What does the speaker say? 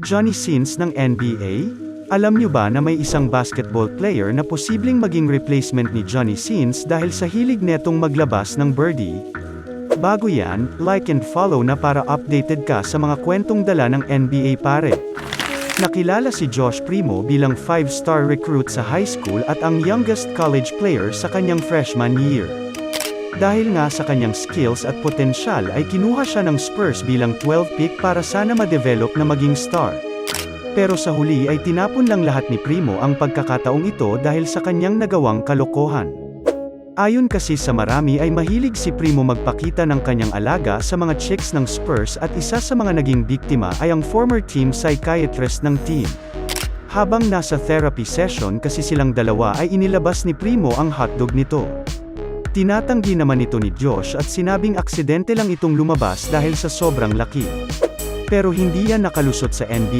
Johnny Sins ng NBA? Alam niyo ba na may isang basketball player na posibleng maging replacement ni Johnny Sins dahil sa hilig netong maglabas ng birdie? Bago yan, like and follow na para updated ka sa mga kwentong dala ng NBA pare. Nakilala si Josh Primo bilang 5-star recruit sa high school at ang youngest college player sa kanyang freshman year. Dahil nga sa kanyang skills at potensyal ay kinuha siya ng Spurs bilang 12 pick para sana ma-develop na maging star. Pero sa huli ay tinapon lang lahat ni Primo ang pagkakataong ito dahil sa kanyang nagawang kalokohan. Ayon kasi sa marami ay mahilig si Primo magpakita ng kanyang alaga sa mga chicks ng Spurs at isa sa mga naging biktima ay ang former team psychiatrist ng team. Habang nasa therapy session kasi silang dalawa ay inilabas ni Primo ang hotdog nito. Tinatanggi naman ito ni Josh at sinabing aksidente lang itong lumabas dahil sa sobrang laki. Pero hindi yan nakalusot sa NBA.